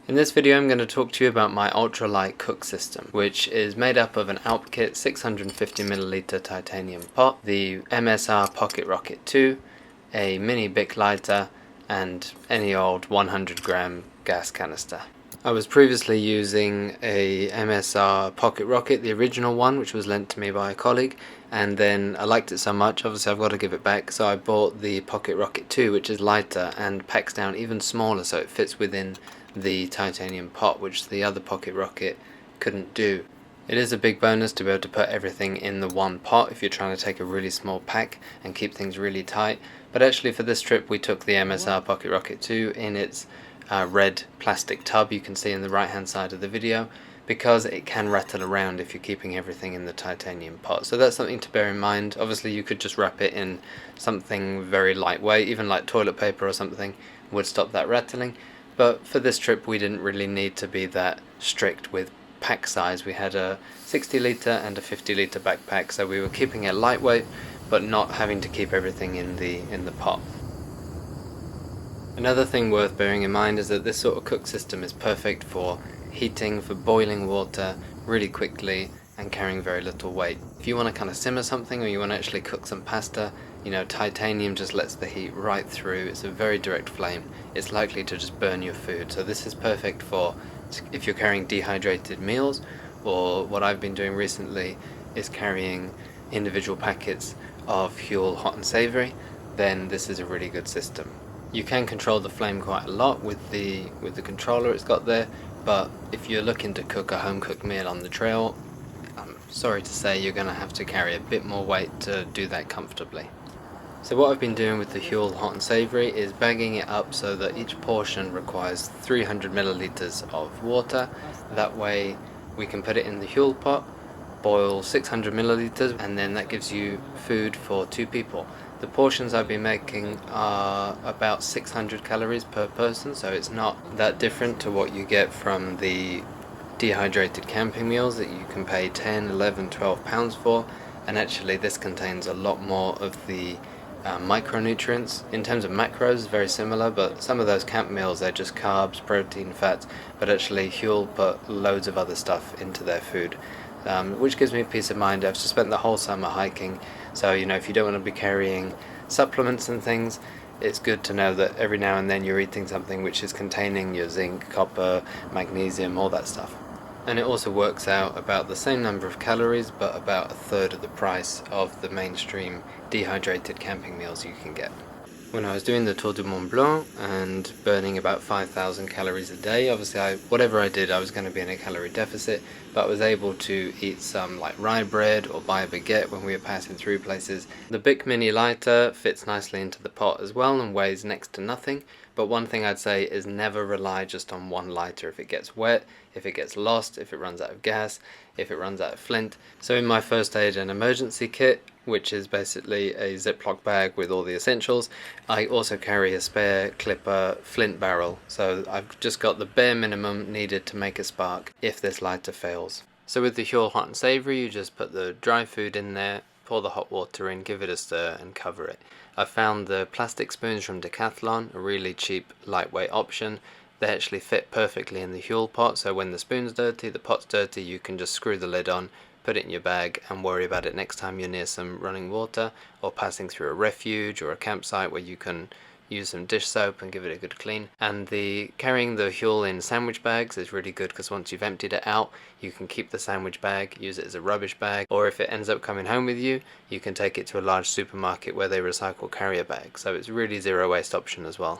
In this video I'm going to talk to you about my ultralight cook system, which is made up of an Alpkit 650ml titanium pot, the MSR Pocket Rocket 2, a mini Bic lighter, and any old 100g gas canister. I was previously using a MSR Pocket Rocket, the original one, which was lent to me by a colleague, and then I liked it so much, obviously I've got to give it back, so I bought the Pocket Rocket 2, which is lighter and packs down even smaller, so it fits within the titanium pot, which the other Pocket Rocket couldn't do. It is a big bonus to be able to put everything in the one pot if you're trying to take a really small pack and keep things really tight, but actually for this trip we took the MSR Pocket Rocket 2 in its red plastic tub you can see in the right hand side of the video, because it can rattle around if you're keeping everything in the titanium pot. So that's something to bear in mind. Obviously you could just wrap it in something very lightweight, even like toilet paper or something would stop that rattling, but for this trip we didn't really need to be that strict with pack size. We had a 60 litre and a 50 litre backpack, so we were keeping it lightweight but not having to keep everything in the pot. Another thing worth bearing in mind is that this sort of cook system is perfect for heating, for boiling water really quickly and carrying very little weight. If you want to kind of simmer something or you want to actually cook some pasta, you know, titanium just lets the heat right through. It's a very direct flame. It's likely to just burn your food. So this is perfect for if you're carrying dehydrated meals, or what I've been doing recently is carrying individual packets of Huel Hot&Savoury, then this is a really good system. You can control the flame quite a lot with the controller it's got there, but if you're looking to cook a home cooked meal on the trail, I'm sorry to say you're going to have to carry a bit more weight to do that comfortably. So what I've been doing with the Huel Hot&Savoury is bagging it up so that each portion requires 300ml of water. That way we can put it in the Huel pot, boil 600ml, and then that gives you food for 2 people. The portions I've been making are about 600 calories per person, so it's not that different to what you get from the dehydrated camping meals that you can pay 10, 11, 12 pounds for, and actually this contains a lot more of the micronutrients. In terms of macros, very similar, but some of those camp meals, they're just carbs, protein, fats, but actually Huel put loads of other stuff into their food, which gives me peace of mind. I've just spent the whole summer hiking, so you know, if you don't want to be carrying supplements and things, it's good to know that every now and then you're eating something which is containing your zinc, copper, magnesium, all that stuff. And it also works out about the same number of calories, but about a third of the price of the mainstream dehydrated camping meals you can get. When I was doing the Tour du Mont Blanc and burning about 5,000 calories a day, obviously whatever I did I was going to be in a calorie deficit, but I was able to eat some like rye bread or buy a baguette when we were passing through places. The Bic Mini Lighter fits nicely into the pot as well and weighs next to nothing, but one thing I'd say is never rely just on one lighter. If it gets wet, if it gets lost, if it runs out of gas, if it runs out of flint. So in my first aid and emergency kit, which is basically a Ziploc bag with all the essentials, I also carry a spare clipper flint barrel, so I've just got the bare minimum needed to make a spark if this lighter fails. So with the Huel Hot&Savoury, you just put the dry food in there, pour the hot water in, give it a stir and cover it. I found the plastic spoons from Decathlon a really cheap, lightweight option. They actually fit perfectly in the Huel pot, so when the spoon's dirty, the pot's dirty, you can just screw the lid on, put it in your bag and worry about it next time you're near some running water or passing through a refuge or a campsite where you can use some dish soap and give it a good clean. And carrying the Huel in sandwich bags is really good, because once you've emptied it out you can keep the sandwich bag, use it as a rubbish bag, or if it ends up coming home with you, you can take it to a large supermarket where they recycle carrier bags, so it's really zero waste option as well.